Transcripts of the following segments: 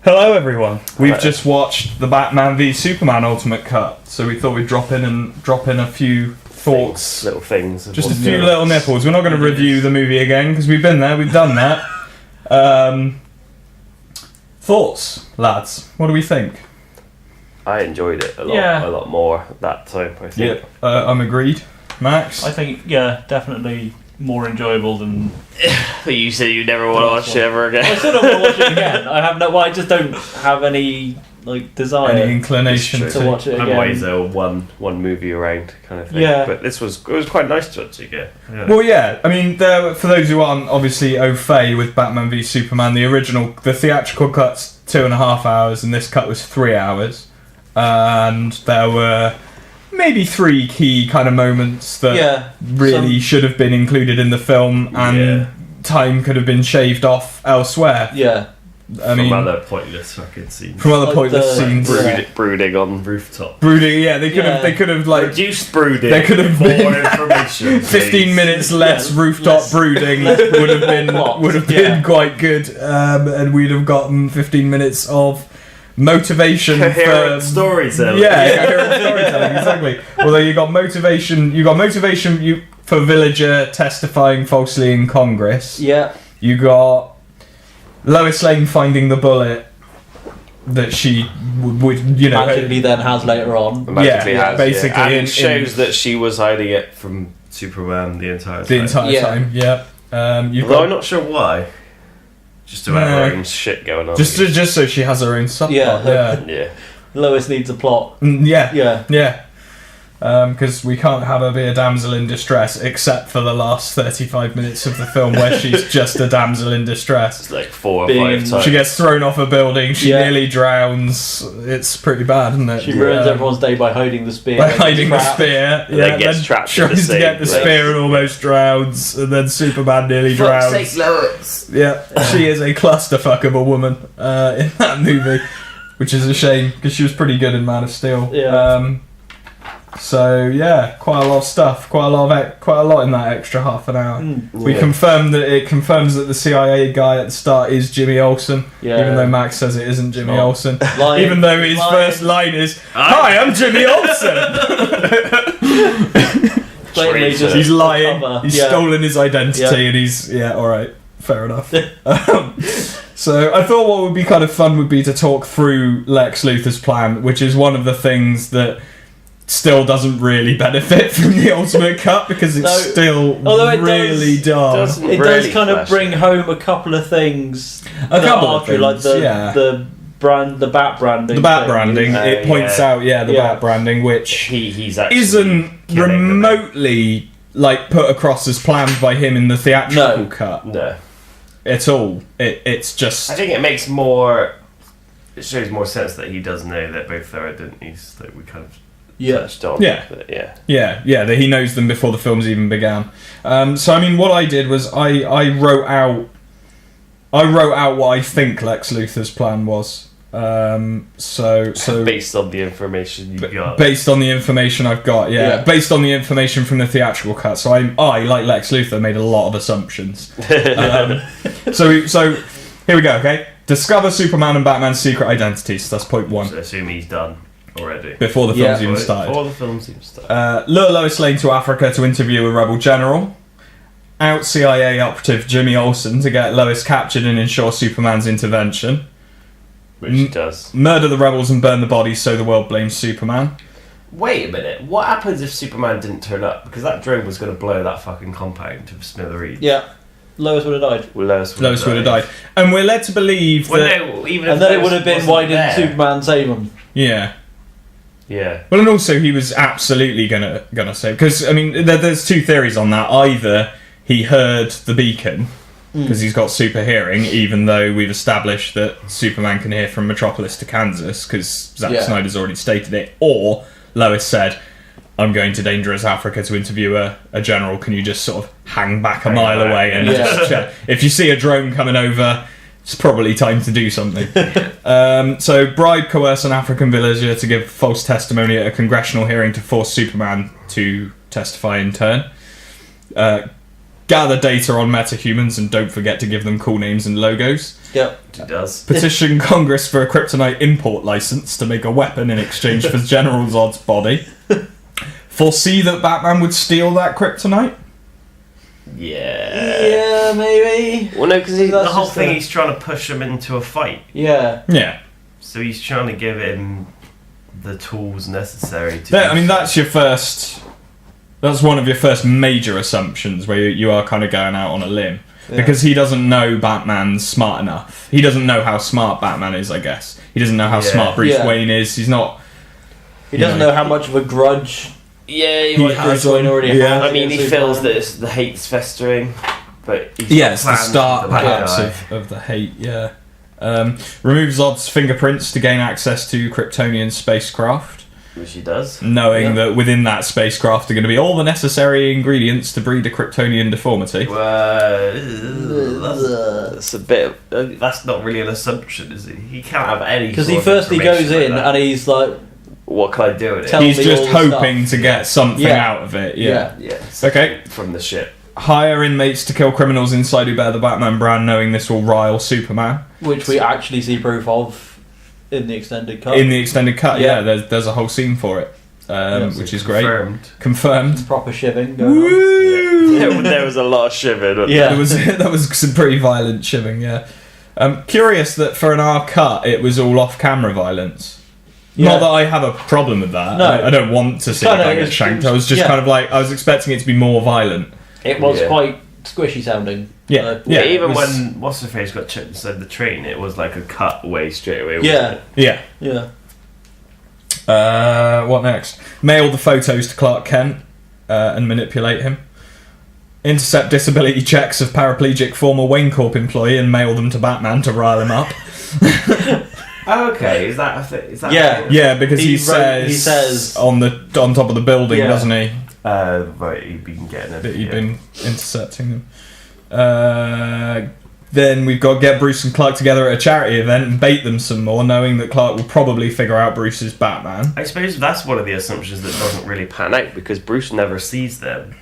Hello everyone. We've just watched the Batman v Superman Ultimate Cut, so we thought we'd drop in a few thoughts, little things, just a few little nipples. We're not going to review the movie again because we've been there, we've done that. Thoughts, lads? What do we think? I enjoyed it a lot more that time, I think. Yeah, I'm agreed. Max? I think, definitely more enjoyable than... But you said you never want to watch it ever again. I still don't want to watch it again. I just don't have any desire, any inclination to watch it again. Otherwise, they'll one movie around kind of thing. Yeah. But it was quite nice to watch it again. Yeah. Well, yeah. I mean, for those who aren't obviously au fait with Batman v Superman, the theatrical cut's 2.5 hours, and this cut was 3 hours, and there were maybe 3 key kind of moments that really should have been included in the film, and time could have been shaved off elsewhere. Yeah. From other pointless fucking scenes. From other pointless scenes. Brooding on rooftop. Brooding, yeah. They could have reduced brooding. There could have been more information. 15 minutes less rooftop brooding would have been quite good, and we'd have gotten 15 minutes of motivation, coherent storytelling. Coherent storytelling, exactly. Although you got motivation for Villager testifying falsely in Congress. Yeah. You got Lois Lane finding the bullet that she would magically then has later on. Magically has, basically, and it shows that she was hiding it from Superman the entire time. Yeah. Although I'm not sure why. Just to have her own shit going on. Just so she has her own subplot. Yeah. Lois needs a plot. Yeah. Because we can't have her be a damsel in distress, except for the last 35 minutes of the film where she's just a damsel in distress. It's like 4 or 5 times. She gets thrown off a building, she nearly drowns. It's pretty bad, isn't it? She ruins everyone's day by hiding the spear. Then gets trapped in the tries to get the spear and almost drowns, and then Superman nearly drowns. Fuck's sake, Lois. Yeah, she is a clusterfuck of a woman in that movie, which is a shame, because she was pretty good in Man of Steel. Yeah. So quite a lot of stuff, quite a lot in that extra half an hour. We confirmed that the CIA guy at the start is Jimmy Olsen, even though Max says it isn't Jimmy Olsen. Even though his first line is, "Hi, I'm Jimmy Olsen." He's lying. He's stolen his identity, and he's all right. Fair enough. So I thought what would be kind of fun would be to talk through Lex Luthor's plan, which is one of the things that still doesn't really benefit from the Ultimate Cut, because it's still really dark. It does kind of bring home a couple of things. Like the bat branding. The bat branding. It points out, the bat branding, which he's actually isn't remotely put across as planned by him in the theatrical cut. No. At all. It's just. I think it shows more sense that he does know that both their identities that we kind of touched on. That he knows them before the films even began. So I mean, what I did was I wrote out what I think Lex Luthor's plan was. So based on the information you got. Based on the information I've got, based on the information from the theatrical cut. So I like Lex Luthor, made a lot of assumptions. So here we go. Okay, discover Superman and Batman's secret identities. That's point 1. So assume he's done already before the film's even started. Lure Lois Lane to Africa to interview a rebel general. Out CIA operative Jimmy Olsen to get Lois captured and ensure Superman's intervention. Which he does. Murder the rebels and burn the bodies so the world blames Superman. Wait a minute, what happens if Superman didn't turn up? Because that drone was going to blow that fucking compound to smithereens. Yeah. Lois would have died. Lois would have died. And we're led to believe that... And then it would have been, why didn't Superman save him? Yeah. Yeah. Well, and also he was absolutely gonna save... Because, I mean, there's 2 theories on that. Either he heard the beacon... because he's got super hearing, even though we've established that Superman can hear from Metropolis to Kansas, because Zack Snyder's already stated it, or Lois said, I'm going to dangerous Africa to interview a general, can you just sort of hang back a mile away and just check? If you see a drone coming over, it's probably time to do something. So bribe, coerce an African villager to give false testimony at a congressional hearing to force Superman to testify in turn. gather data on metahumans and don't forget to give them cool names and logos. Yep, it does. Petition Congress for a kryptonite import license to make a weapon in exchange for General Zod's body. Foresee that Batman would steal that kryptonite? Yeah, maybe. Well, no, because the whole thing, he's trying to push him into a fight. Yeah. So he's trying to give him the tools necessary to... I mean, that's one of your first major assumptions where you are kind of going out on a limb. Yeah. Because he doesn't know Batman's smart enough. He doesn't know how smart Batman is, I guess. He doesn't know how smart Bruce Wayne is. He's not... He doesn't know how much of a grudge... Yeah, he has one already. Yeah. I mean, he feels that the hate's festering, but he's it's the start, perhaps, of the hate. Yeah. Remove Zod's fingerprints to gain access to Kryptonian spacecraft, which he does, knowing that within that spacecraft are going to be all the necessary ingredients to breed a Kryptonian deformity. That's a bit. That's not really an assumption, is it? He can't have any. Because he goes in and he's like, what can I do with it? He's just hoping to get something out of it. Yeah. Okay. From the ship. Hire inmates to kill criminals inside who bear the Batman brand, knowing this will rile Superman. Which we actually see proof of in the extended cut. There's a whole scene for it, which is great. Confirmed. Proper shivving going on. There was a lot of shivving. That was some pretty violent shivving. Yeah. I'm curious that for an R cut, it was all off-camera violence. Yeah. Not that I have a problem with that. No. I don't want to see a guy get shanked. I was just kind of like, I was expecting it to be more violent. It was quite squishy sounding. Even when What's Her Face got checked inside the train, it was like a cut away straight away. Wasn't it? What next? Mail the photos to Clark Kent and manipulate him. Intercept disability checks of paraplegic former Wayne Corp employee and mail them to Batman to rile him up. Okay, is that a thing? Yeah, because he says on top of the building, doesn't he? Right, he'd been getting it. He'd been intercepting them. Then we've got to get Bruce and Clark together at a charity event and bait them some more, knowing that Clark will probably figure out Bruce's Batman. I suppose that's one of the assumptions that doesn't really pan out, because Bruce never sees them.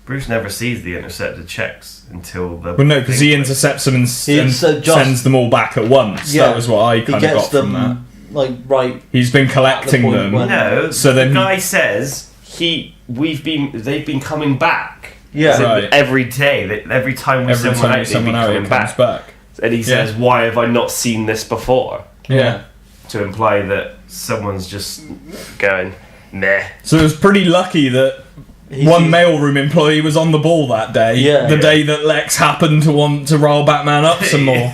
Bruce never sees the intercepted checks until the... Well, no, because he intercepts them and sends them all back at once. That was what I kind of got from that. He's been collecting them. No, so then the guy says they've been coming back. Yeah, right. Every day, every time we send someone out, they've been coming back. And he says, "Why have I not seen this before?" Yeah, to imply that someone's just going meh. So it was pretty lucky that one mailroom employee was on the ball that day. The day that Lex happened to want to rile Batman up some more.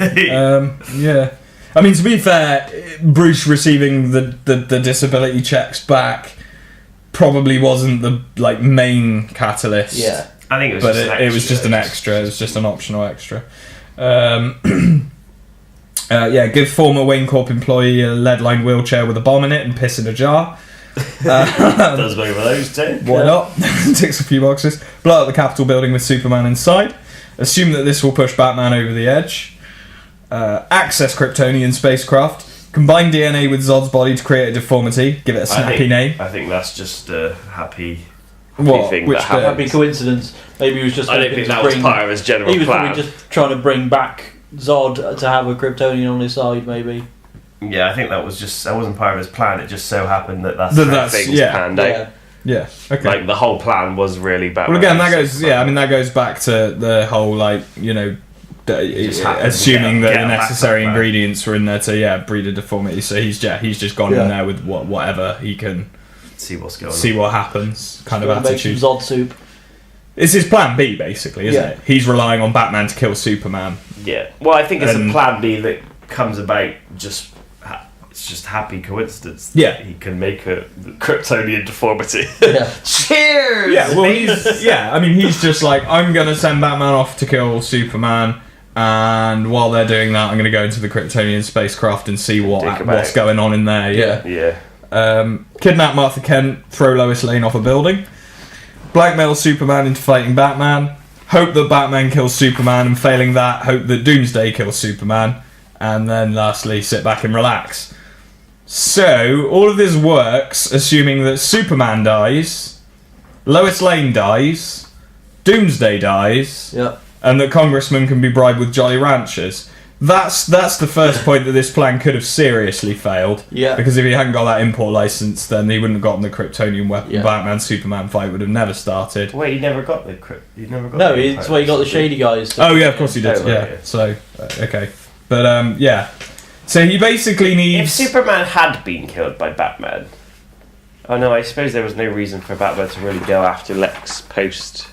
I mean, to be fair, Bruce receiving the disability checks back probably wasn't the main catalyst. Yeah, I think it was. But it was just an extra. It was just an optional extra. Give former Wayne Corp employee a lead-lined wheelchair with a bomb in it and piss in a jar. Does both of those too. Why not? Ticks a few boxes. Blow up the Capitol building with Superman inside. Assume that this will push Batman over the edge. Access Kryptonian spacecraft. Combine DNA with Zod's body to create a deformity. Give it a snappy name. I think that's just a happy thing. Happy coincidence. Maybe he was just. I don't think that was part of his general plan. He was probably just trying to bring back Zod to have a Kryptonian on his side, maybe. Yeah, I think that wasn't part of his plan. It just so happened that that's how things panned out. Yeah. Okay. Like the whole plan was really Batman. Well, again, that goes. Yeah, I mean that goes back to the whole assuming that the necessary ingredients were in there to breed a deformity. So he's just gone in there with whatever he can see what's going on, see what happens, kind of attitude. Zod soup. It's his plan B, basically, isn't it? He's relying on Batman to kill Superman. Yeah. Well, I think it's a plan B that comes about it's just happy coincidence. Yeah. He can make a Kryptonian deformity. Yeah. Cheers! Yeah, well, he's just like, I'm going to send Batman off to kill Superman, and while they're doing that, I'm going to go into the Kryptonian spacecraft and see what's going on in there. Yeah. Kidnap Martha Kent, throw Lois Lane off a building. Blackmail Superman into fighting Batman. Hope that Batman kills Superman, and failing that, hope that Doomsday kills Superman. And then lastly, sit back and relax. So, all of this works assuming that Superman dies, Lois Lane dies, Doomsday dies, and that congressmen can be bribed with Jolly Ranchers. That's the first point that this plan could have seriously failed. Yeah. Because if he hadn't got that import license, then he wouldn't have gotten the Kryptonian weapon. Yeah. Batman-Superman fight would have never started. Wait, he never got the No, it's where he got the shady guys. Oh yeah, of course he did. So okay, but yeah. So he basically needs. If Superman had been killed by Batman, oh no, I suppose there was no reason for Batman to really go after Lex post.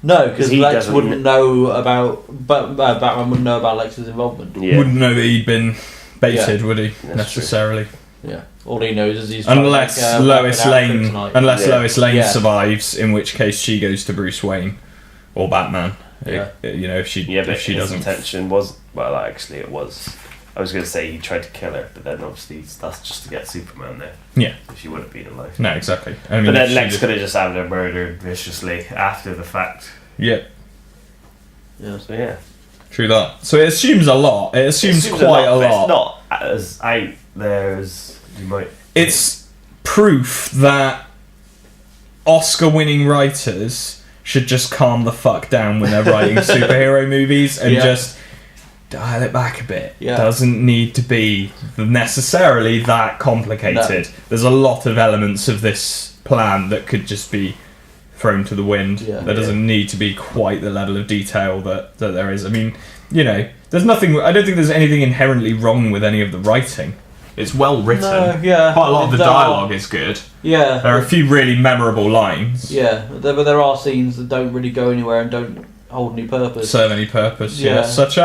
No, because Lex wouldn't know about. Batman wouldn't know about Lex's involvement. Yeah. Wouldn't know that he'd been baited, would he? That's necessarily. True. Yeah. All he knows is he's unless Lois Lane survives, in which case she goes to Bruce Wayne or Batman. Yeah. If she doesn't. Intention was actually it was. I was going to say he tried to kill her, but then obviously that's just to get Superman there. Yeah. So she would have been alive. No, exactly. I mean, but then Lex could have just had her murdered viciously after the fact. Yeah. Yeah. So yeah. True that. So it assumes a lot. It assumes quite a lot. It's not as out there as you might. It's proof that Oscar-winning writers should just calm the fuck down when they're writing superhero movies and just dial it back a bit. Yeah. Doesn't need to be necessarily that complicated. No. There's a lot of elements of this plan that could just be thrown to the wind. Yeah. There doesn't need to be quite the level of detail that there is. I mean, there's nothing. I don't think there's anything inherently wrong with any of the writing. It's well written. No, yeah. Quite a lot of the dialogue is good. Yeah. There are a few really memorable lines. Yeah, but there are scenes that don't really go anywhere and don't hold any purpose. Serve any purpose, yeah. Such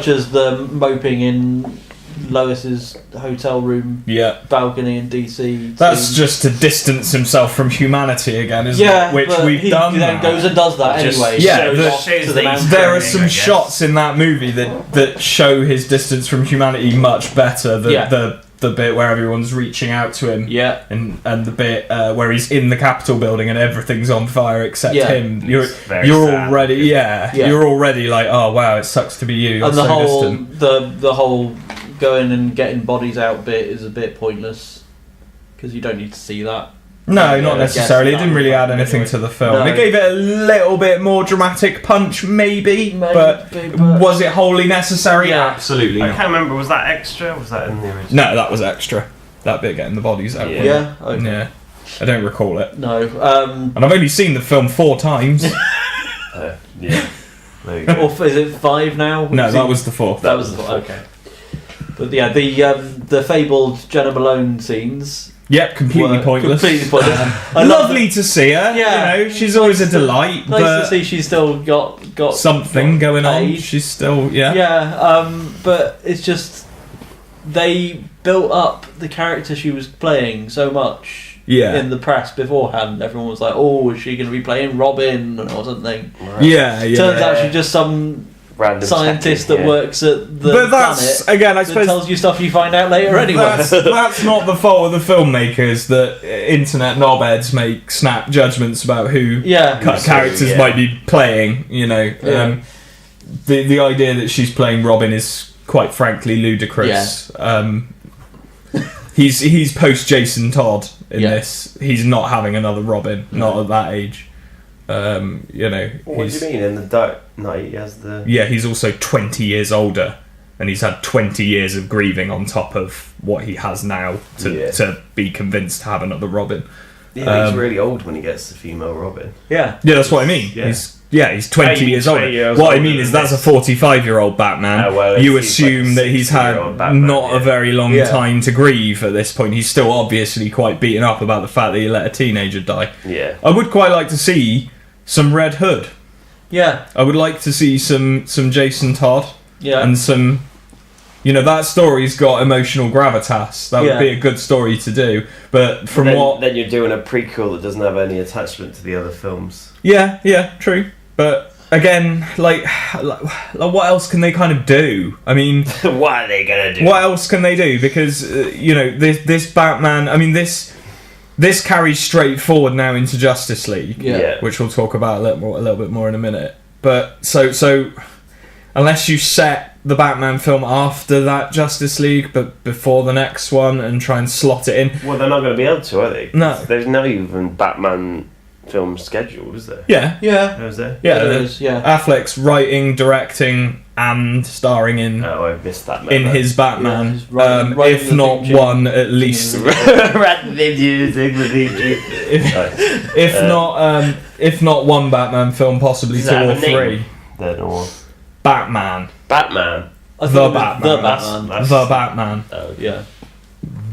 as the moping in Lois's hotel room balcony in DC. That's just to distance himself from humanity again, isn't it? Which we've done. He then goes and does that anyway. Yeah, there are some shots in that movie that show his distance from humanity much better. The bit where everyone's reaching out to him, and the bit where he's in the Capitol building and everything's on fire except him. You're already you're already like, oh wow, it sucks to be you. And the whole going and getting bodies out bit is a bit pointless because you don't need to see that. No, not necessarily. It didn't really add anything to the film. No. It gave it a little bit more dramatic punch, maybe but was it wholly necessary? Yeah. Absolutely not. I can't remember, was that extra? Was that in the original? No, that was extra. That bit getting the bodies out. Yeah. Okay. Yeah. I don't recall it. No. And I've only seen the film 4 times. Yeah. There you go. Or is it 5 now? No, that was the 4th. That was the 4th. Okay. But yeah, the fabled Jenna Malone scenes. Yep, completely pointless. Lovely to see her. Yeah, she's always a delight. Nice to see she's still got something going on. She's still but it's just they built up the character she was playing so much. In the press beforehand, everyone was like, "Oh, is she going to be playing Robin or something?" Right. Yeah. Turns out she's just some random scientist that works at the but that's planet again, I suppose, that tells you stuff you find out later anyway. That's not the fault of the filmmakers that internet knobheads make snap judgments about who characters might be playing. The idea that she's playing Robin is quite frankly ludicrous. He's post Jason Todd in this. He's not having another Robin, not at that age. What do you mean? In the Dark Knight, he has the... Yeah, he's also 20 years older, and he's had 20 years of grieving on top of what he has now to be convinced to have another Robin. Yeah, he's really old when he gets the female Robin. Yeah, that's what I mean. Yeah. He's 20 years older. What I mean is that's a 45-year-old Batman. You assume that he's had not a very long time to grieve at this point. He's still obviously quite beaten up about the fact that he let a teenager die. Yeah, I would quite like to see some Red Hood. Yeah, I would like to see some Jason Todd. Yeah, and some. That story's got emotional gravitas. That would be a good story to do. But then you're doing a prequel that doesn't have any attachment to the other films. Yeah, true. But again, like what else can they kind of do? I mean, what are they gonna do? What else can they do? Because this Batman. I mean, this carries straight forward now into Justice League, which we'll talk about a little bit more in a minute. But so unless you set the Batman film after that Justice League, but before the next one, and try and slot it in. Well, they're not going to be able to, are they? No. There's no even Batman film scheduled, is there? Yeah. Is there? Yeah, there is. Yeah. Affleck's writing, directing, and starring in. Oh, I missed that. In his Batman, if not one, at least. If not one Batman film, possibly 2 or 3. Then or Batman. The Batman. Oh yeah.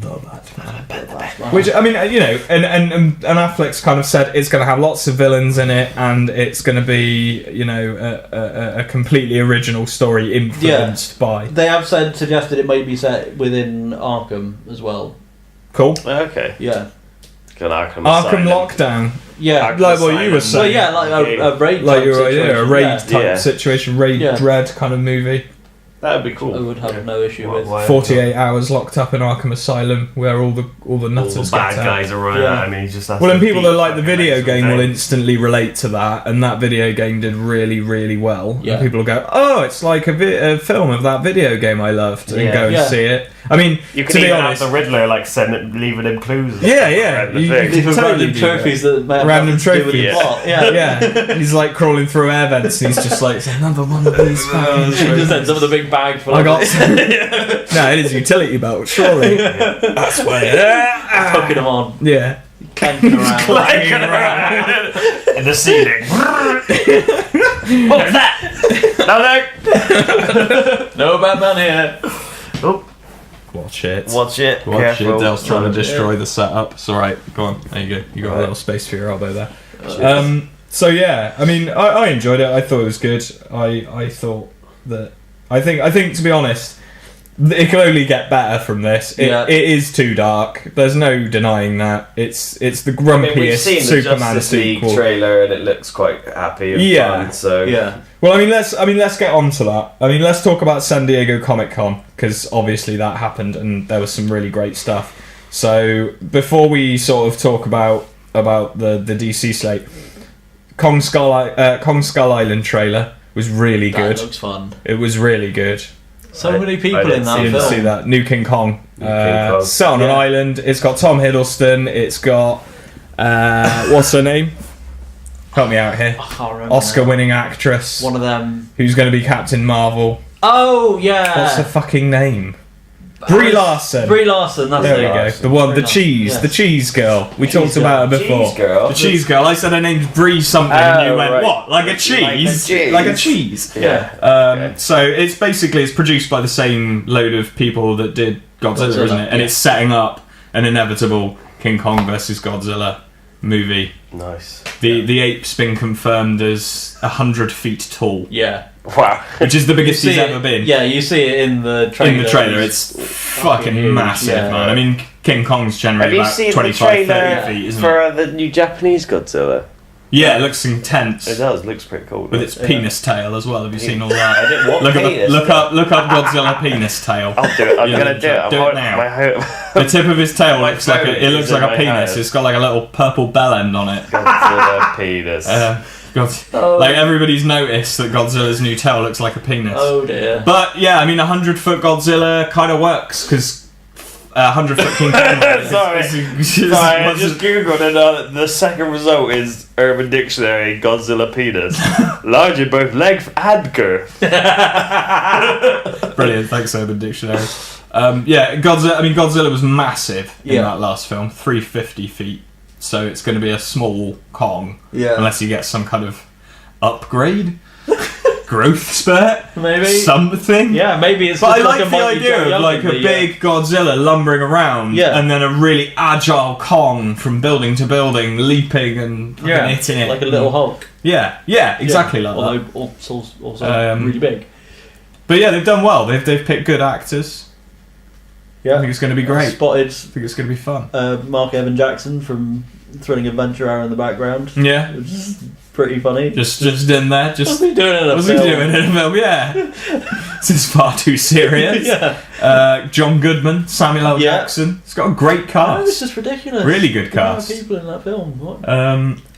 The Batman. Which, I mean, you know, and Affleck's kind of said it's going to have lots of villains in it, and it's going to be, you know, a completely original story influenced by. They have suggested it may be set within Arkham as well. Cool. Okay. Yeah. Arkham Lockdown. Yeah, like what you were saying. Well, yeah, like a raid. Like a raid type situation, raid dread kind of movie. That would be cool. I would have no issue with 48 hours locked up in Arkham Asylum, where all the nutters bad guys are running out, and he just has and people that like the video game will instantly relate to that, and that video game did really, really well. Yeah. And people will go, "Oh, it's like a film of that video game I loved," and go and see it. I mean, you to be honest, have the Riddler leaving him clues. Yeah. You can totally trophies that random trophies. Yeah. He's like crawling through air vents, and he's just like, "It's another one of these fucking just some of the big bag full. I got some. No, it is utility belt, surely. That's why. Poking them on. Yeah. Clanking around. In the ceiling. What's that? No Batman here. Oh. Watch it. Dale's trying to destroy the setup. It's alright. Go on. There you go. You got a little space for your elbow there. So yeah, I mean, I enjoyed it. I thought it was good. I thought that. I think to be honest, it can only get better from this. It is too dark. There's no denying that. It's the grumpiest we've seen Superman the sequel trailer, and it looks quite happy and fun. So Well, let's get on to that. Let's talk about San Diego Comic-Con, because obviously that happened, and there was some really great stuff. So before we sort of talk about the DC slate, Kong Skull Island trailer was really good. That looks fun. It was really good. So many people in that film. Didn't see that. New King Kong. Set on an island. It's got Tom Hiddleston. It's got what's her name? Help me out here. I can't remember. Oscar-winning actress. One of them. Who's going to be Captain Marvel? Oh yeah. What's her fucking name? Brie Larson. Brie Larson, that's there we go. The one, the cheese girl. We talked about her before. The cheese girl. I said her name's Brie something, and you went, what? Like a cheese? Like a cheese? Yeah. So it's produced by the same load of people that did Godzilla, isn't it? And it's setting up an inevitable King Kong versus Godzilla movie. Nice. The ape's been confirmed as 100 feet tall. Yeah. Wow. Which is the biggest he's ever been. Yeah, you see it in the trailer. In the trailer, it's fucking massive, man. I mean, King Kong's generally about 25, 30 feet, isn't it? For the new Japanese Godzilla? Yeah, it looks intense. It does, looks pretty cool. With its penis tail as well. Have you seen all that? I didn't want look up Godzilla penis tail. I'll do it. I'm going to do it. Do it now. The tip of his tail looks like a penis. It's got like a little purple bell end on it. Godzilla penis. Like everybody's noticed that Godzilla's new tail looks like a penis. Oh dear. But yeah, 100-foot Godzilla kind of works because 100-foot King Kong. Sorry, I just googled and the second result is Urban Dictionary Godzilla penis, large in both length and girth. Brilliant, thanks Urban Dictionary. Godzilla was massive in that last film, 350 feet. So it's going to be a small Kong, unless you get some kind of upgrade, growth spurt, maybe something. Yeah, maybe it's. But I like the idea of like a big Godzilla lumbering around, and then a really agile Kong from building to building, leaping and hitting it like a little Hulk. Yeah, exactly like that. Although also really big. But yeah, they've done well. They've picked good actors. Yeah, I think it's going to be great. I think it's going to be fun. Mark Evan Jackson from Thrilling Adventure Hour in the background. Yeah, which is pretty funny. Just in there. What's he doing in a film? Yeah, this is far too serious. John Goodman, Samuel L. Jackson. It's got a great cast. No, it's just ridiculous. Really good cast. People in that film. What?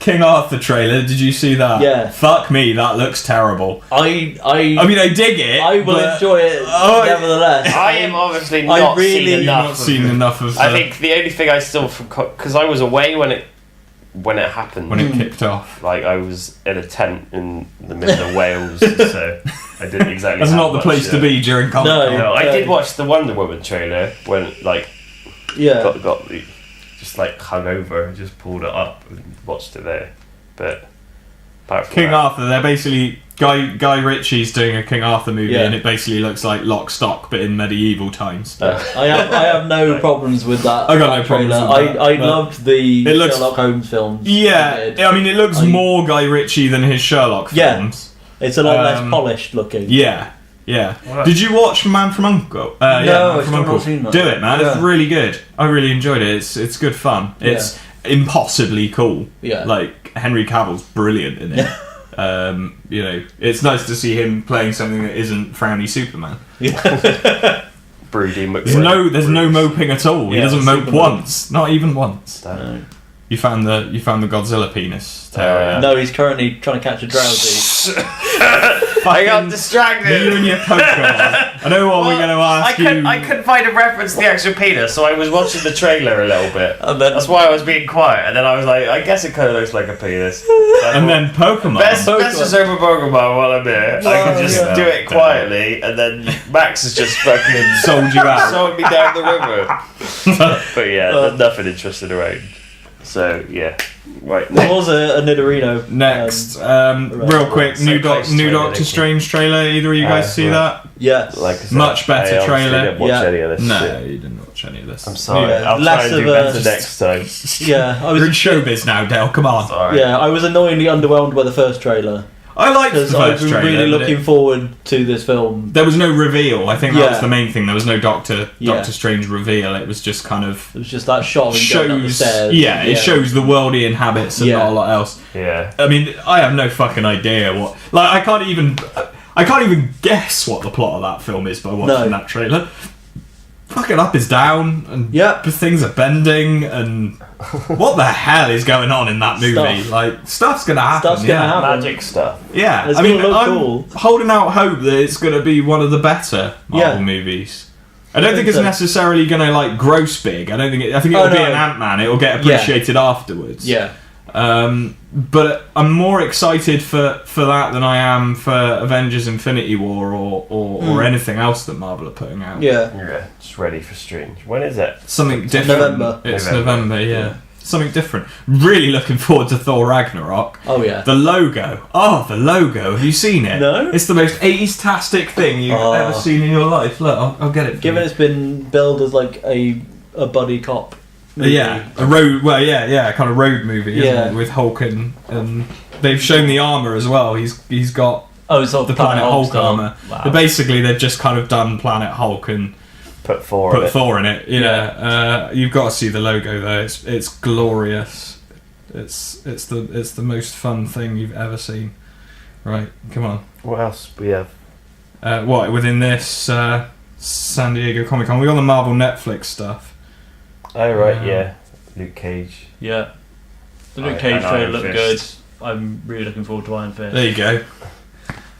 King Arthur trailer. Did you see that? Yeah. Fuck me, that looks terrible. I mean, I dig it. I will enjoy it nevertheless. I am obviously not seen enough. Not seen enough of. I think the only thing I still because I was away when it when it happened, when it kicked off. Like I was in a tent in the middle of Wales, so I didn't exactly. That's not the place to be during Comic-Con. No, I did watch the Wonder Woman trailer when got the just like hung over and just pulled it up and watched it there. But apart from King Arthur, they're basically Guy Ritchie's doing a King Arthur movie, and it basically looks like Lock, Stock, but in medieval times. I have no problems with that. I got no problems with that. I loved the Sherlock Holmes films. Yeah, I mean, it looks more Guy Ritchie than his Sherlock films. It's a lot less polished looking. Yeah. Wow. Did you watch Man from Uncle? No, I've not seen that. Do it, man. It's really good. I really enjoyed it. It's good fun. It's impossibly cool. Yeah. Like, Henry Cavill's brilliant in it. It's nice to see him playing something that isn't frowny Superman. Broody There's no moping at all. He doesn't mope once, not even once. No. You found the Godzilla penis. No, he's currently trying to catch a drowsy. I got distracted. You and your Pokemon. I know what we're going to ask you. I couldn't find a reference to the actual penis, so I was watching the trailer a little bit. And then, that's why I was being quiet. And then I was like, I guess it kind of looks like a penis. And then Pokemon. Best reserve of Pokemon while I'm here. I can just do it quietly, and then Max has just fucking sold you out. Sold me down the river. But yeah, there's nothing interesting around. So yeah, right. There was a Nidorino. Next, real quick, new Doctor Strange trailer. Either of you guys see that? Yes. Like I said, much better trailer. Didn't watch any of this no, you didn't watch any of this. I'm sorry. I'll try and do better next time. Yeah, You're in showbiz now, Dale. Come on. Sorry. Yeah, I was annoyingly underwhelmed by the first trailer. I liked the first trailer. I've been really looking forward to this film. There was no reveal. I think that was the main thing. There was no Doctor Strange reveal. It was just kind of... It was just that shot of him going up the stairs. Yeah, it shows the world he inhabits and not a lot else. Yeah. I mean, I have no fucking idea what... Like, I can't even guess what the plot of that film is by watching that trailer. Fucking up is down, and things are bending, and what the hell is going on in that movie? Like, stuff's gonna happen. Stuff's gonna happen. Magic stuff. Yeah, I mean, I'm holding out hope that it's gonna be one of the better Marvel movies. I don't think it's necessarily gonna like gross big. I think it'll be an Ant-Man. It'll get appreciated afterwards. Yeah. But I'm more excited for that than I am for Avengers Infinity War or anything else that Marvel are putting out. Yeah, just ready for Strange. When is it? Something different. November. It's November, yeah. Something different. Really looking forward to Thor Ragnarok. Oh yeah. The logo. Oh, the logo. Have you seen it? No. It's the most 80s-tastic thing you've ever seen in your life. Look, I'll get it. Given it's been billed as like a buddy cop. Movie. Yeah, a road. Well, yeah, kind of road movie, isn't it? With Hulk and they've shown the armor as well. He's got it's the Planet Hulk armor. Wow. But basically, they've just kind of done Planet Hulk and put Thor in it. Yeah, you've got to see the logo though. It's glorious. It's the most fun thing you've ever seen. Right, come on. What else we have? What within this San Diego Comic-Con? We got the Marvel Netflix stuff. Oh right, yeah. Luke Cage. Yeah. The Luke Cage trailer looked good. I'm really looking forward to Iron Fist. There you go.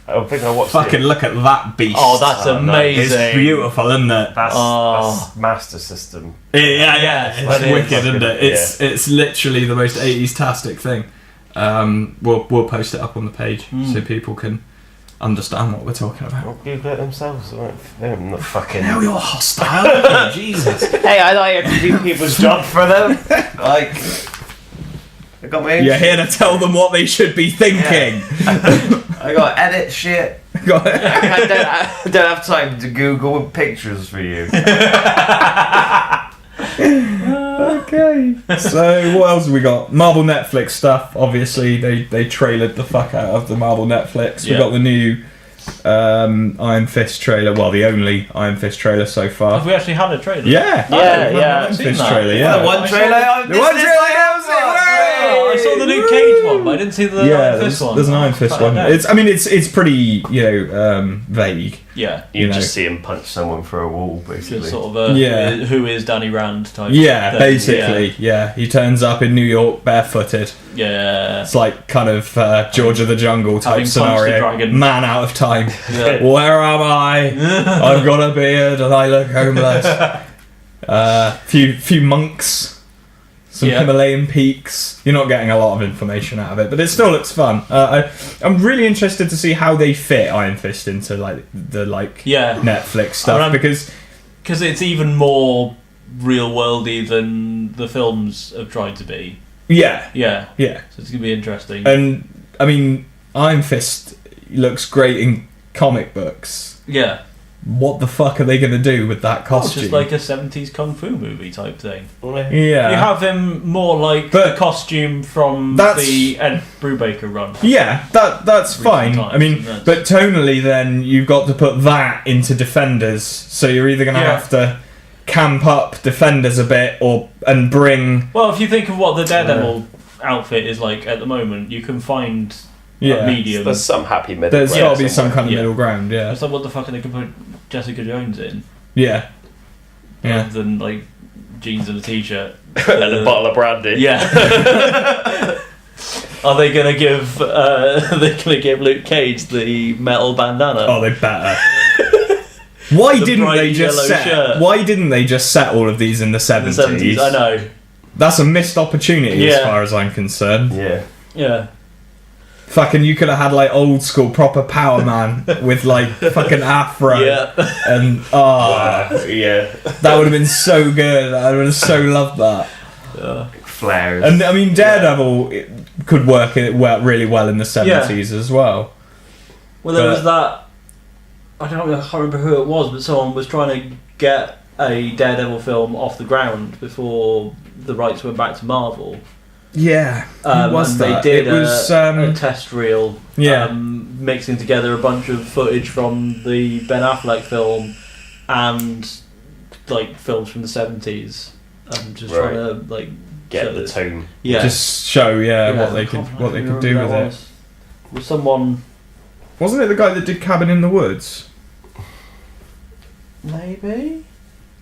I think I watched Fucking look at that beast. Oh, that's amazing. It's beautiful, isn't it? That's Master System. Yeah. It's wicked, isn't it? It's literally the most 80s-tastic thing. We'll post it up on the page so people can understand what we're talking about. Well, Google it themselves. They're not fucking... Now you're hostile. Jesus. Hey, I thought you had to do people's job for them. Like... I got me. You're here to tell them what they should be thinking. I got to edit shit. I don't have time to Google pictures for you. Okay. So what else have we got? Marvel Netflix stuff. Obviously, they trailered the fuck out of the Marvel Netflix. We got the new Iron Fist trailer. Well, the only Iron Fist trailer so far. Have we actually had a trailer? Yeah. Iron Fist trailer. Yeah. The one trailer. I saw the Luke Cage one, but I didn't see the Iron Fist one. There's an Iron Fist one. It's pretty vague. Yeah, you just see him punch someone through a wall, basically. Just sort of who is Danny Rand type. Yeah, basically. Yeah, he turns up in New York barefooted. Yeah, it's like kind of George of the Jungle type scenario. Man out of time. Yeah. Where am I? I've got a beard and I look homeless. Few monks some Himalayan peaks. You're not getting a lot of information out of it, but it still looks fun. I'm really interested to see how they fit Iron Fist into like the Netflix stuff, because it's even more real worldy than the films have tried to be. Yeah. So it's gonna be interesting. And I mean, Iron Fist looks great in comic books. Yeah. What the fuck are they going to do with that costume? Just like a 70s kung fu movie type thing. Yeah. You have him more like the costume from the Ed Brubaker run. Yeah, that's fine. I mean, but tonally then you've got to put that into Defenders, so you're either going to have to camp up Defenders a bit and bring... Well, if you think of what the Daredevil outfit is like at the moment, you can find... medium. There's some happy middle ground. There's got to be some kind of middle ground, yeah. It's like, what the fuck are they going to put Jessica Jones in? Yeah. Rather than, like, jeans and a t-shirt. And a bottle of brandy. Yeah. Are they going to give Luke Cage the metal bandana? Oh, they better. Why didn't they just set all of these in the 70s? The 70s, I know. That's a missed opportunity as far as I'm concerned. Yeah. Fucking, you could have had like old school proper Power Man with like fucking afro. Yeah. And that would have been so good. I would have so loved that. Flares. And I mean, Daredevil could work really well in the 70s as well. Well, there was that. I can't remember who it was, but someone was trying to get a Daredevil film off the ground before the rights went back to Marvel. Yeah, they did a test reel, mixing together a bunch of footage from the Ben Affleck film and like films from the 70s, just trying to like get the tone. Yeah, just show what they could do with it. Was someone? Wasn't it the guy that did Cabin in the Woods? Maybe.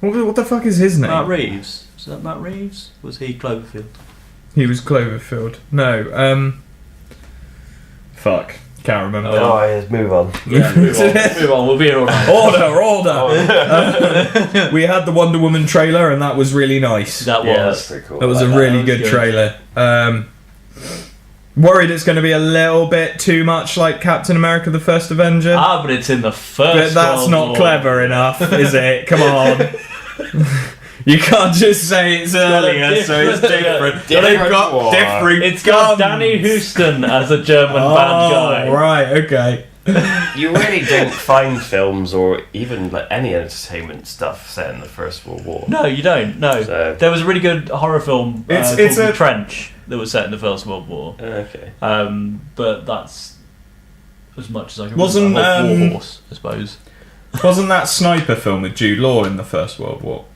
What the fuck is his name? Matt Reeves. Is that Matt Reeves? Was he Cloverfield? He was Cloverfield. No, fuck. Can't remember. Move on. Yeah, move on. We'll be here all night. Order! We had the Wonder Woman trailer, and that was really nice. That was. Yeah, that's pretty cool. That was a really good trailer. Worried it's going to be a little bit too much like Captain America: The First Avenger. But it's in the first. But that's not clever enough, is it? Come on. You can't just say it's earlier, so it's different. They've got different. It's got Danny Houston as a German bad guy. Right, okay. You really don't find films or even like any entertainment stuff set in the First World War. No, you don't. No, there was a really good horror film called The Trench that was set in the First World War. Okay. But that's as much as I can. Wasn't War Horse, I suppose. Wasn't that sniper film with Jude Law in the First World War?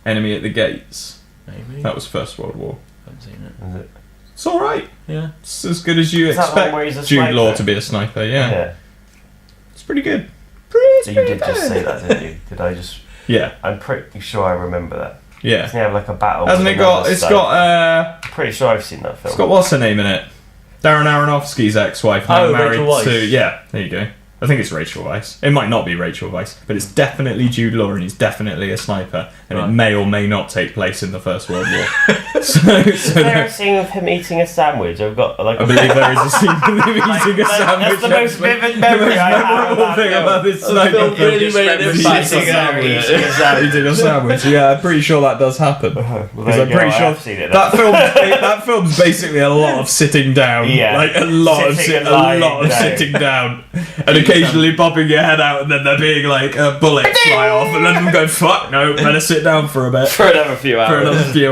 Enemy at the Gates. Maybe. That was First World War. I haven't seen it. Is it? It's alright. Yeah. It's as good as you expect Jude Law to be a sniper, yeah. It's pretty good. So you did just say that, didn't you? Did I just... Yeah. I'm pretty sure I remember that. Yeah. Doesn't it have like a battle? Hasn't it got... It's got... pretty sure I've seen that film. It's got what's her name in it? Darren Aronofsky's ex-wife. Now married Rachel Weisz. to... Yeah, there you go. I think it's Rachel Weisz. It might not be Rachel Weisz, but it's definitely Jude Law, and he's definitely a sniper, and it may or may not take place in the First World War. Is there a scene of him eating a sandwich? I've got like. I believe there is a scene of him eating a sandwich. That's the most vivid memory I have. The thing about this sniper film really made it eating a sandwich. Yeah, I'm pretty sure that does happen. Because I'm pretty sure that film's basically a lot of sitting down. Yeah, like a lot of sitting down, and occasionally popping your head out, and then there being like bullets fly off, and then them go, fuck no, better sit down for a bit. For another few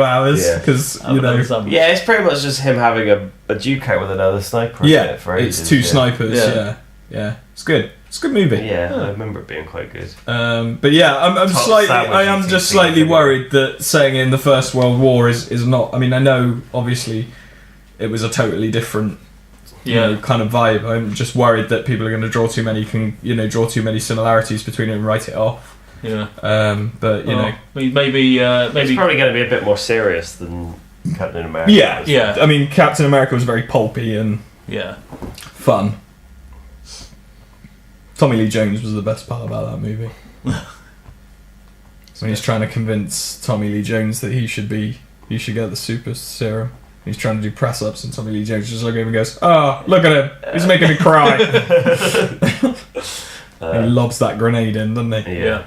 hours. Because, you know. Yeah, it's pretty much just him having a duke out with another sniper. Yeah, for ages, it's two snipers, yeah. It's good. It's a good movie. Yeah, I remember it being quite good. But yeah, I am just slightly worried that saying in the First World War is not. I mean, I know obviously it was a totally different kind of vibe. I'm just worried that people are going to draw too many similarities between it and write it off. Yeah. But you know, maybe it's probably going to be a bit more serious than Captain America. Yeah. I mean, Captain America was very pulpy and fun. Tommy Lee Jones was the best part about that movie. When he's trying to convince Tommy Lee Jones that he should be You should get the super serum. He's trying to do press-ups and Tommy Lee Jones just looks at him and goes, oh, look at him. He's making me cry. He lobs that grenade in, doesn't he? Yeah.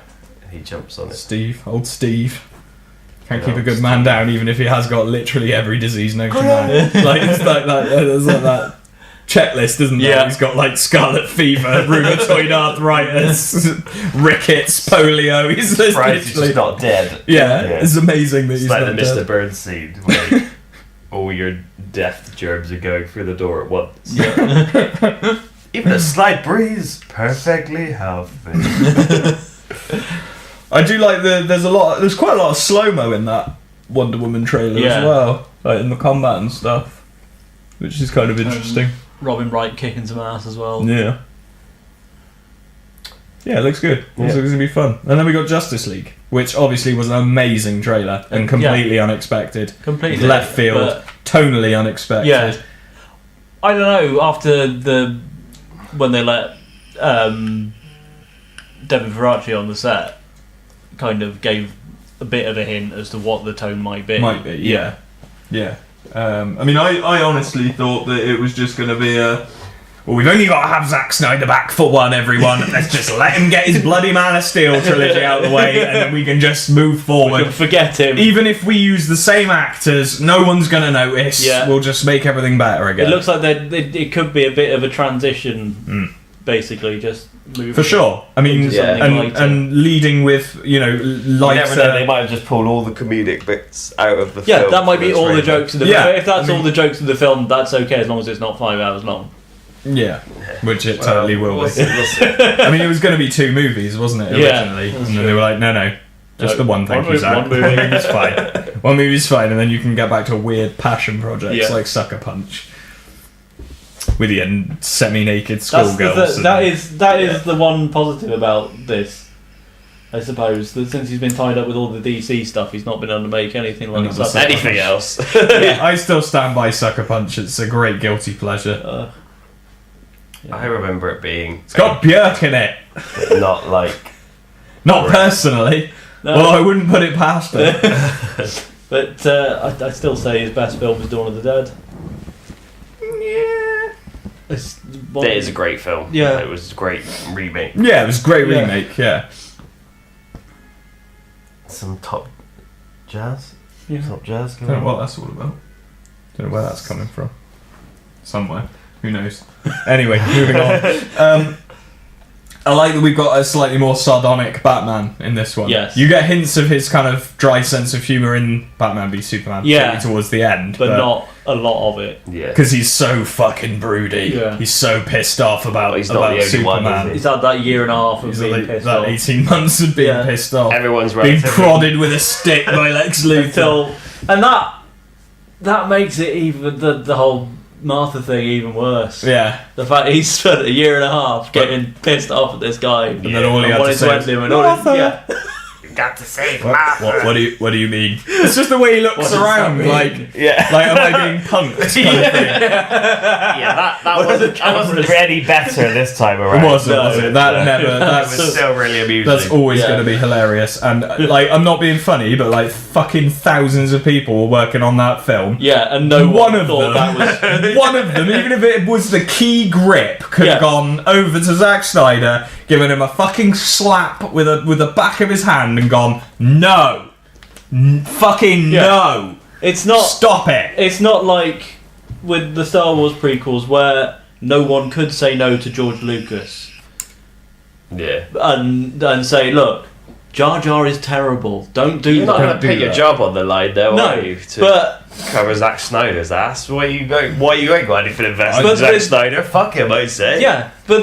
He jumps on it. Old Steve. Can't keep a good man down even if he has got literally every disease known to man. Like, it's like that. There's like that checklist, isn't there? Yeah. He's got like scarlet fever, rheumatoid arthritis, rickets, polio. He's just not dead. Yeah, it's amazing that he's not dead. It's like the Mr. Burns scene where all your death germs are going through the door at once. Yeah. Even a slight breeze, perfectly healthy. I do like there's quite a lot of slow-mo in that Wonder Woman trailer as well, like in the combat and stuff, which is kind of interesting. Robin Wright kicking some ass as well. Yeah, it looks good. Looks like it's gonna be fun. And then we got Justice League, which obviously was an amazing trailer and completely unexpected, completely left field, tonally unexpected. Yeah, I don't know. After when they let Devin Faraci on the set, kind of gave a bit of a hint as to what the tone might be. Yeah. I mean, I honestly thought that it was just going to be well, we've only got to have Zack Snyder back for one, everyone. Let's just let him get his bloody Man of Steel trilogy out of the way, and then we can just move forward. We can forget him. Even if we use the same actors, no one's going to notice. Yeah. We'll just make everything better again. It looks like it could be a bit of a transition, basically, just moving. For sure. I mean, and leading with, lighter... You never know, they might have just pulled all the comedic bits out of the film. Yeah, that might be all the jokes of the film. If that's all the jokes of the film, that's okay, as long as it's not 5 hours long. Yeah, which it totally will be. I mean, it was going to be 2 movies, wasn't it, originally? And then they were like, no, just the one, thank you, Zach. One movie's fine. One movie's fine, and then you can get back to weird passion projects like Sucker Punch. With the semi-naked schoolgirls. That is the one positive about this, I suppose. That since he's been tied up with all the DC stuff, he's not been able to make anything like anything else. I still stand by Sucker Punch. It's a great guilty pleasure. I remember it being... It's got Björk in it. Not like... Not personally. No. Well, I wouldn't put it past it. But I still say his best film is Dawn of the Dead. Yeah. It is a great film. Yeah. It was a great remake. Yeah, it was a great remake, yeah. Some top jazz? Yeah. Top jazz? I don't know what that's all about. Don't know where that's coming from. Somewhere. Who knows? Anyway, moving on. I like that we've got a slightly more sardonic Batman in this one. Yes. You get hints of his kind of dry sense of humour in Batman v Superman towards the end. But not a lot of it. Yeah. Because he's so fucking broody. Yeah. He's so pissed off about Superman. He's had that year and a half of being pissed off. 18 months of being pissed off. Everyone's being prodded with a stick by Lex Luthor. And that makes it even the whole Martha thing even worse. Yeah. The fact he's spent a year and a half getting pissed off at this guy. And then all he had to say is, Martha! Got to save Martha. What do you mean? It's just the way he looks around, like am I being punked? Kind of thing. That wasn't really better this time around. It wasn't, was it? That was still really amusing. That's always going to be hilarious. And I'm not being funny, but fucking thousands of people were working on that film. Yeah, and no one thought that was one of them, even if it was the key grip, could have gone over to Zack Snyder, given him a fucking slap with the back of his hand and gone, no. No. It's not... Stop it. It's not like with the Star Wars prequels where no one could say no to George Lucas. Yeah. And say, look, Jar Jar is terrible. Don't do You're that. not going to put your job on the line, though, no, are you? But cover Zack Snyder's ass. Why you ain't got anything invested in Zack Snyder? Fuck him, I say. Yeah, but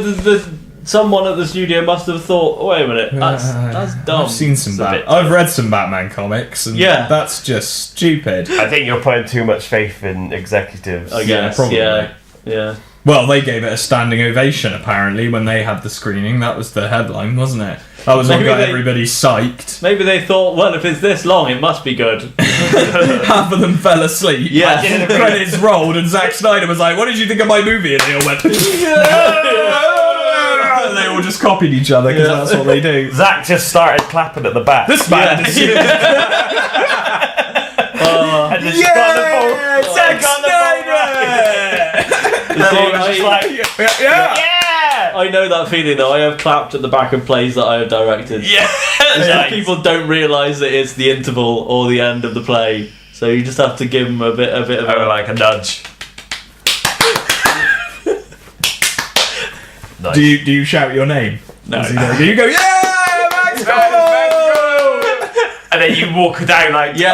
someone at the studio must have thought, wait a minute, that's dumb. I've seen some I've read some Batman comics, and that's just stupid. I think you're putting too much faith in executives. I guess, probably. Yeah. Well, they gave it a standing ovation, apparently, when they had the screening. That was the headline, wasn't it? That was what got everybody psyched. Maybe they thought, well, if it's this long, it must be good. Half of them fell asleep. Yeah. The credits rolled, and Zack Snyder was like, what did you think of my movie? And they all went... And they all just copied each other, because that's what they do. Zack just started clapping at the back. This man... Snyder! Yeah! Zack Snyder! Yeah! I know that feeling though. I have clapped at the back of plays that I have directed. Yeah! Nice. People don't realise that it's the interval or the end of the play, so you just have to give them a bit of like a nudge. Nice. Do you shout your name? No. Do you go, yeah, Max Gold! And then you walk down like, yeah,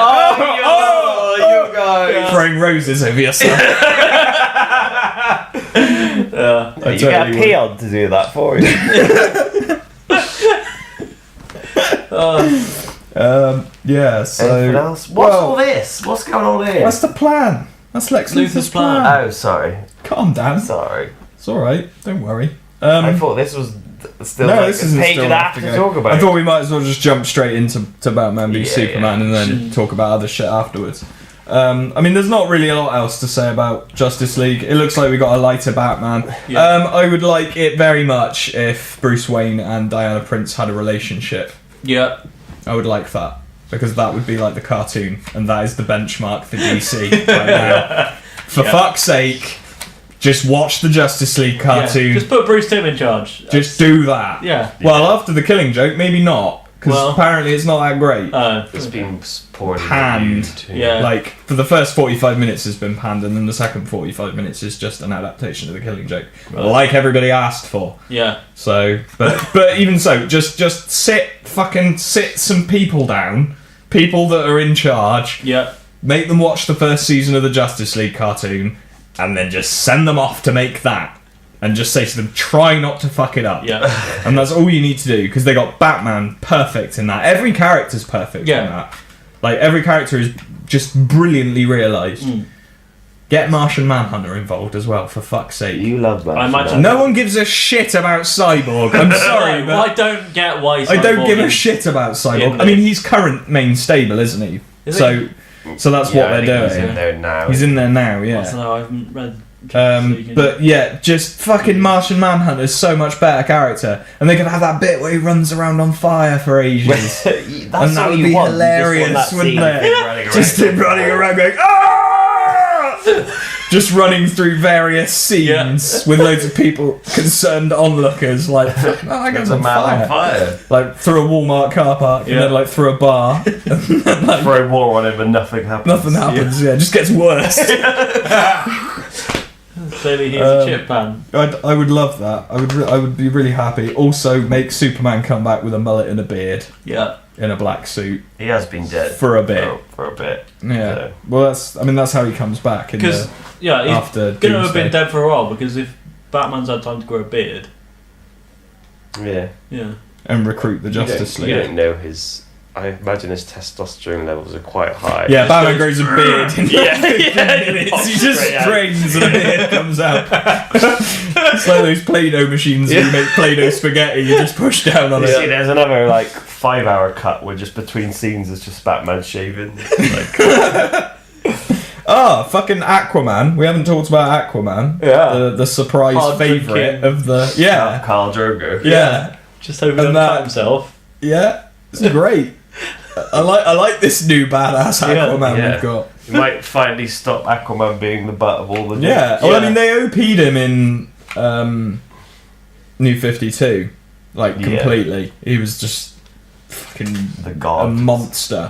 you guys. Throwing roses over yourself. You get a peon to do that for you. Yeah, so... Anything else? What's all this? What's going on here? What's the plan? That's Lex Luthor's plan. Oh, sorry. Calm down. Sorry. It's alright, don't worry. I thought this was still this isn't page and a half to talk about. I thought we might as well just jump straight into Batman v Superman and then talk about other shit afterwards. I mean, there's not really a lot else to say about Justice League. It looks like we got a lighter Batman. Yeah. I would like it very much if Bruce Wayne and Diana Prince had a relationship. Yeah. I would like that. Because that would be like the cartoon, and that is the benchmark for DC right now. For fuck's sake, just watch the Justice League cartoon. Yeah. Just put Bruce Timm in charge. Just do that. Yeah. Well, after the Killing Joke, maybe not. Because apparently it's not that great. It's been poorly panned. Yeah. Like, for the first 45 minutes has been panned, and then the second 45 minutes is just an adaptation of the Killing Joke. Right. Like everybody asked for. Yeah. So, but even so, just sit some people down. People that are in charge. Yeah. Make them watch the first season of the Justice League cartoon, and then just send them off to make that. And just say to them, try not to fuck it up. Yeah. And that's all you need to do, because they got Batman perfect in that. Every character's perfect in that. Like, every character is just brilliantly realised. Get Martian Manhunter involved as well, for fuck's sake. You love that. No one gives a shit about Cyborg. I'm sorry, but I don't get why Cyborg I don't give a shit about Cyborg. I mean, he's current main stable, isn't he? So that's what they're doing. He's in there now. He's in there now, yeah. I haven't read... but yeah, just fucking Martian Manhunter is so much better character, and they could have that bit where he runs around on fire for ages, and that would be hilarious, wouldn't it? Just him running around going, ah! Just running through various scenes with loads of people, concerned onlookers, like, I guess on fire, like through a Walmart car park, and then like through a bar, and then, like, throw war on him, and nothing happens. Nothing happens. Yeah, it just gets worse. Clearly he's a chip pan. I would love that. I would be really happy. Also, make Superman come back with a mullet and a beard. Yeah. In a black suit. He has been dead for a bit. For a bit. Yeah. So. Well, that's how he comes back. Because he's going to have been dead for a while. Because if Batman's had time to grow a beard. Yeah. Yeah. And recruit the Justice League. You don't know his. I imagine his testosterone levels are quite high. Yeah, Batman grows a beard in 15 minutes. He just strains and a beard comes out. It's like those Play-Doh machines where you make Play-Doh spaghetti, you just push down on it. See, there's another 5-hour cut where just between scenes it's just Batman shaving. Fucking Aquaman. We haven't talked about Aquaman. Yeah. The surprise favourite of the... Yeah. Khal Drogo. Yeah. Just hoping to himself. Yeah. It's great. I like this new badass Aquaman we've got. You might finally stop Aquaman being the butt of all the jokes. Yeah. Well, I mean, they OP'd him in New 52, completely. He was just fucking the god, a monster.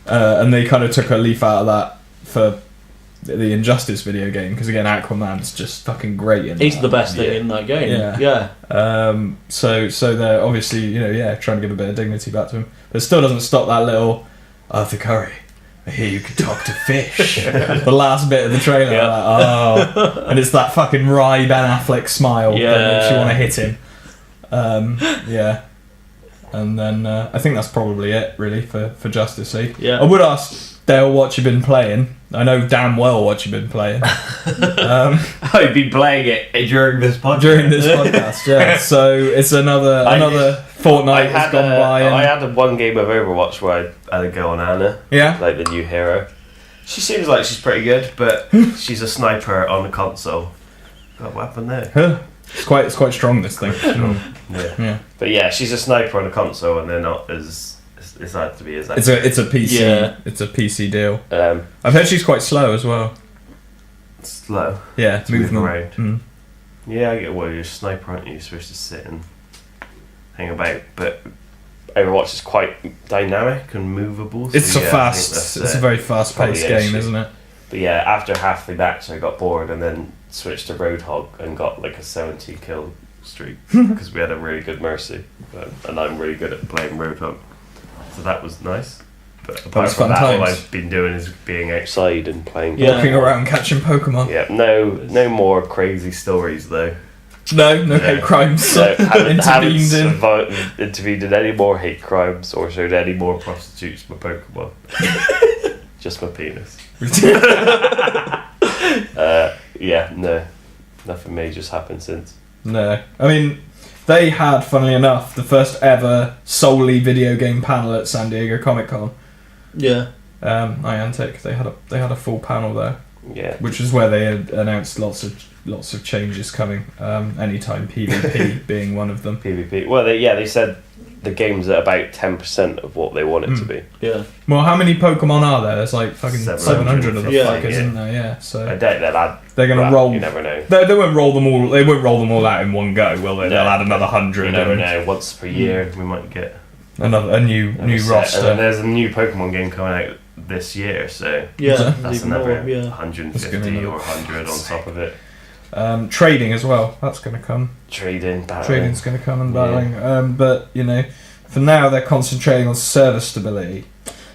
And they kind of took a leaf out of that for the Injustice video game, because again, Aquaman's just fucking great in He's the best thing in that game. Yeah. So they're obviously, trying to give a bit of dignity back to him. But it still doesn't stop that little Arthur Curry, I hear you can talk to fish. The last bit of the trailer, and it's that fucking wry Ben Affleck smile that makes you want to hit him. And then I think that's probably it, really, for Justice League. Yeah. I would ask Dale what you've been playing. I know damn well what you've been playing. I've been playing it during this podcast. Yeah. So it's another fortnight has gone by. I had one game of Overwatch where I had a go on Anna. Yeah. Like the new hero. She seems like she's pretty good, but she's a sniper on the console. Got what happened there? Huh. It's quite strong, this thing. Yeah. But yeah, she's a sniper on a console, and they're not as It's had to be. It's a PC. Yeah. It's a PC deal. I've heard she's quite slow as well. Slow. Yeah, moving around. Mm. Yeah, I get. Well, you're a sniper, aren't you? You're supposed to sit and hang about, but Overwatch is quite dynamic and movable. So it's a very fast-paced game, isn't it? But yeah, after half the match, I got bored and then switched to Roadhog and got like a 70 kill streak because we had a really good Mercy, and I'm really good at playing Roadhog, so that was nice. But apart from that, all I've been doing is being outside and playing, walking around catching Pokemon. Yeah, no more crazy stories though. No hate crimes. No, haven't intervened in any more hate crimes or showed any more prostitutes for Pokemon. Just my penis. No, nothing major's happened since. No, I mean, they had, funnily enough, the first ever solely video game panel at San Diego Comic-Con. Yeah. Niantic, they had a full panel there. Yeah. Which is where they had announced lots of changes coming. Anytime PvP being one of them. PvP. Well, they said the game's at about 10% of what they want it to be. Yeah. Well, how many Pokemon are there? There's like fucking 700 of the fuckers, isn't there? Yeah. So I doubt they'll add. They're going to roll. You never know. They won't roll them all. They won't roll them all out in one go, will they? No, they'll add another 100. You never know. Once per year, we might get a new roster. And then there's a new Pokemon game coming out this year, so that's another 150 or 100 on top of it. Trading as well. That's going to come. Trading's going to come and battling. But for now they're concentrating on server stability,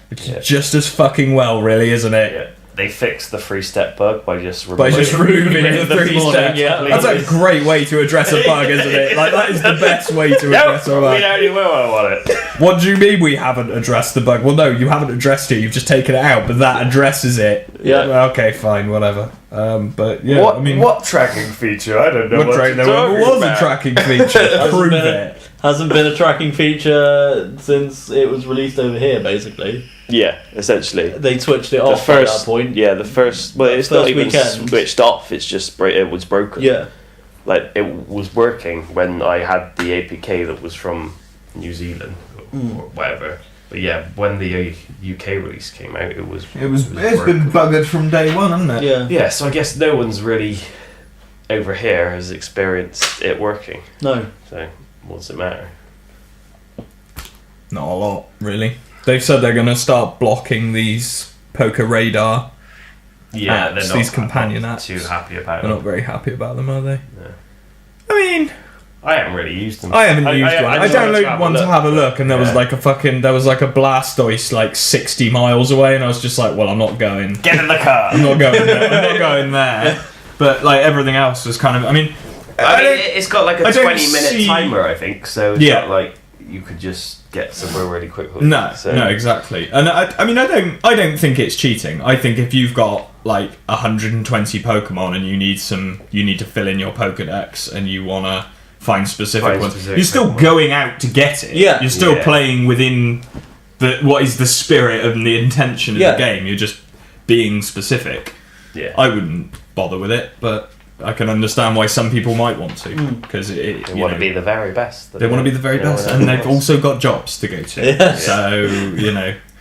which is just as fucking well, really, isn't it? Yeah. They fixed the 3-step bug by just removing the 3-step. Yeah, that's a great way to address a bug, isn't it? Like, that is the best way to address a bug. We only will want it. What do you mean we haven't addressed the bug? Well, no, you haven't addressed it. You've just taken it out, but that addresses it. Yeah. Well, okay, fine, whatever. But yeah, what tracking feature? I don't know. There was a tracking feature. Prove it. Hasn't been a tracking feature since it was released over here, basically. Yeah, essentially. They switched it off at that point. Yeah, the first... Well, it's not even switched off, it's just... It was broken. Yeah. Like, it was working when I had the APK that was from New Zealand, or whatever. But yeah, when the UK release came out, it's been buggered from day one, hasn't it? Yeah. Yeah, so I guess no one's really over here has experienced it working. No. So, what does it matter? Not a lot, really. They've said they're going to start blocking these Poker Radar apps, they're not these companion apps. Too happy about them. They're not very happy about them, are they? No. I mean, I haven't really used them. I haven't used one. I downloaded one to have a look, and there was like a Blastoise like 60 miles away, and I was just like, well, I'm not going. Get in the car. I'm not going there. I'm not going there. But like everything else was kind of. I mean, it's got like a 20-minute timer, I think. So it's not like you could just get somewhere really quickly. No, exactly. And I don't think it's cheating. I think if you've got like 120 Pokemon and you need to fill in your Pokedex and you want to find specific ones, you're still going out to get it. Yeah. You're still playing within what is the spirit and the intention of the game. You're just being specific. Yeah. I wouldn't bother with it, but I can understand why some people might want to, because they want to be the very best. They want to be the very best, and they've also got jobs to go to. Yeah. So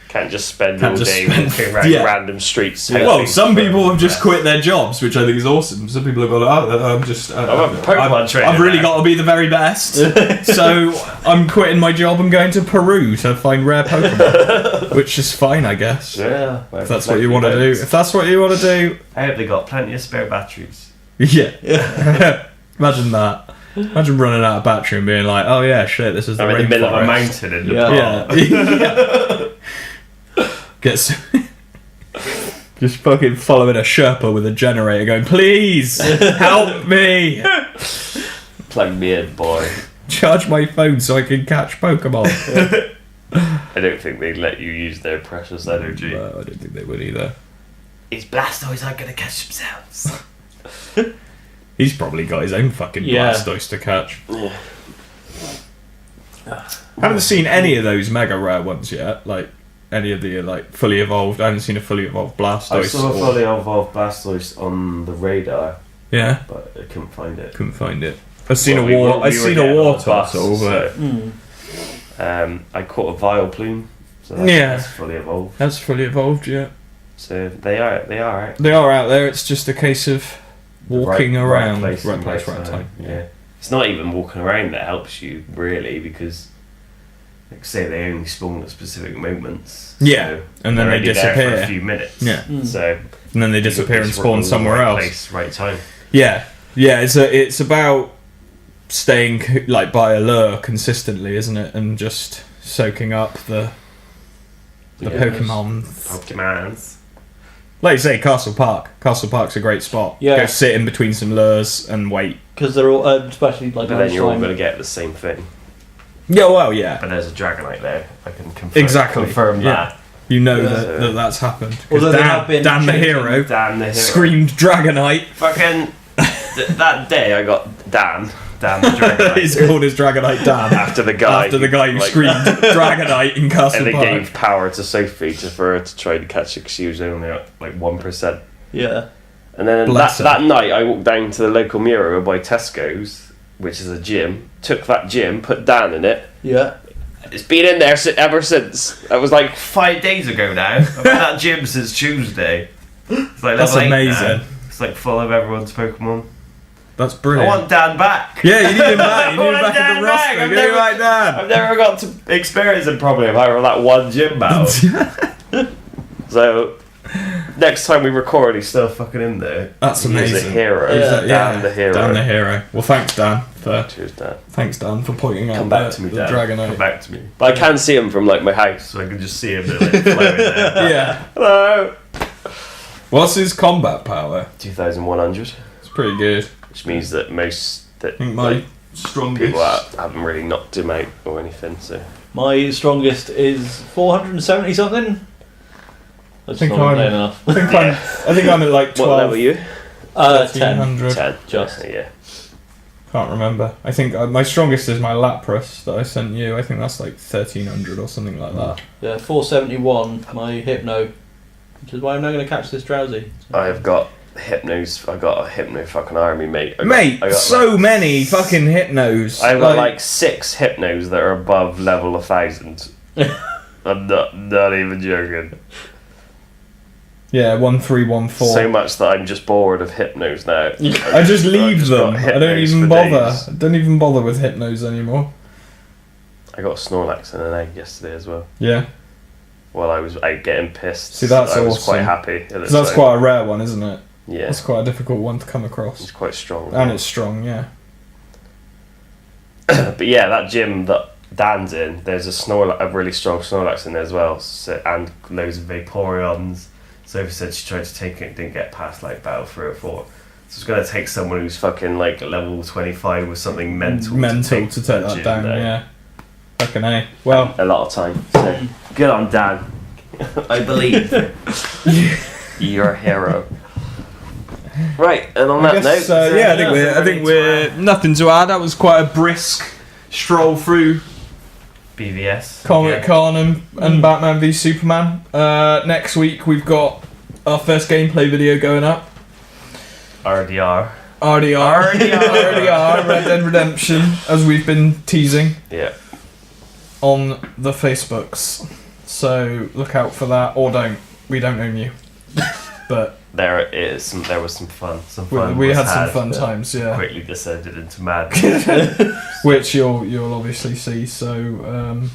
can't just spend all day walking around random streets. Well, some people have just quit their jobs, which I think is awesome. Some people have gone, I've really got to be the very best, so I'm quitting my job and going to Peru to find rare Pokemon, which is fine, I guess. Yeah, if that's what you want to do. If that's what you want to do, I hope they got plenty of spare batteries. Yeah. Imagine that. Imagine running out of battery and being like, oh yeah, shit, this is the in the middle of a mountain in the just fucking following a Sherpa with a generator going, please, help me. Plug me in, boy. Charge my phone so I can catch Pokemon. I don't think they'd let you use their precious energy. No, I don't think they would either. These Blastoise aren't going to catch themselves. He's probably got his own fucking Blastoise to catch. Yeah. Haven't seen any of those mega rare ones yet. Like any of the fully evolved. I haven't seen a fully evolved Blastoise. I saw a fully evolved Blastoise on the radar. Yeah, but I couldn't find it. I've seen a Wartortle. I caught a Vileplume So that's fully evolved. That's fully evolved, yeah. So they are out. They are out there. It's just a case of walking around. Right place, right time. Yeah. It's not even walking around that helps you, really, because, like say, they only spawn at specific moments. Yeah, so and then they disappear for a few minutes. Yeah. So and then they disappear and spawn somewhere else. Place, right time. Yeah. It's about staying like by a lure consistently, isn't it? And just soaking up the Pokemons. Like you say, Castle Park. Castle Park's a great spot. Yeah. Go sit in between some lures and wait. Because they're all, especially like. But then you're all going to get the same thing. Yeah, well, yeah. But there's a Dragonite there. I can confirm that. You know that's happened. Although Dan the hero screamed Dragonite. Fucking that day I got Dan the Dragonite. He's called his Dragonite Dan after the guy who screamed Dragonite in Castle Park. And it gave power to Sophie for her to try to catch it because she was only at like 1%. Yeah. And then that night I walked down to the local Miro by Tesco's, which is a gym. Took that gym, put Dan in it. Yeah. It's been in there ever since. That was like 5 days ago now. I've been at that gym since Tuesday. It's like that's amazing. It's like full of everyone's Pokemon. That's brilliant. I want Dan back. Yeah, you need him back. You need him back in the roster. Get him right, Dan. I've never got to experience him probably apart from that one gym battle. So next time we record, he's still fucking in there. That's amazing. He's a hero. Dan the hero. Dan the hero. Well, thanks, Dan. Cheers, Dan. Thanks, Dan, for pointing out the Dragonite. Come back to me. But I can see him from like my house, so I can just see him like, floating there. Yeah. Hello. What's his combat power? 2,100. It's pretty good. Which means that I think my strongest people haven't really knocked him out or anything. So my strongest is 470 something. I think I'm at like 12. What level are you? 10. 10. Just. Yeah. Can't remember. I think my strongest is my Lapras that I sent you. I think that's like 1,300 or something like that. Yeah, 471. My Hypno, which is why I'm not going to catch this Drowsy. I've got Hypnos. I've got a Hypno fucking army, mate. I got so many fucking Hypnos. I've got like 6 Hypnos that are above level 1,000. I'm not even joking. Yeah, 1314. So much that I'm just bored of Hypnos now. I just leave them. I don't even bother. I don't even bother with Hypnos anymore. I got a Snorlax and an egg yesterday as well. Yeah. While I was out getting pissed. See, that's awesome. I was quite happy. Because that's quite a rare one, isn't it? Yeah. It's quite a difficult one to come across. It's quite strong. And it's strong, yeah. But yeah, that gym that Dan's in, there's a really strong Snorlax in there as well. So, and loads of Vaporeons. Sophie said she tried to take it, didn't get past like battle 3 or 4. So it's going to take someone who's fucking like level 25 with something mental to take that down. Yeah. Fucking A. Well, a lot of time. So good on Dan. I believe you're a hero. Right, and on that note, I think we're nothing to add. That was quite a brisk stroll through BvS, Comic Con and Batman v Superman. Next week we've got our first gameplay video going up. RDR, Red Dead Redemption, as we've been teasing. Yeah. On the Facebooks. So look out for that, or don't. We don't own you. But there was some fun. We had some fun times, yeah. Quickly descended into madness. Which you'll obviously see, so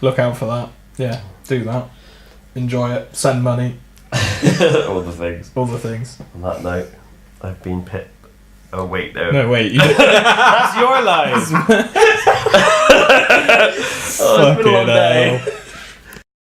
Look out for that. Yeah, do that. Enjoy it. Send money. All the things. On that note, I've been Pip. Oh wait, no. No, wait. That's your line. It's been a long day.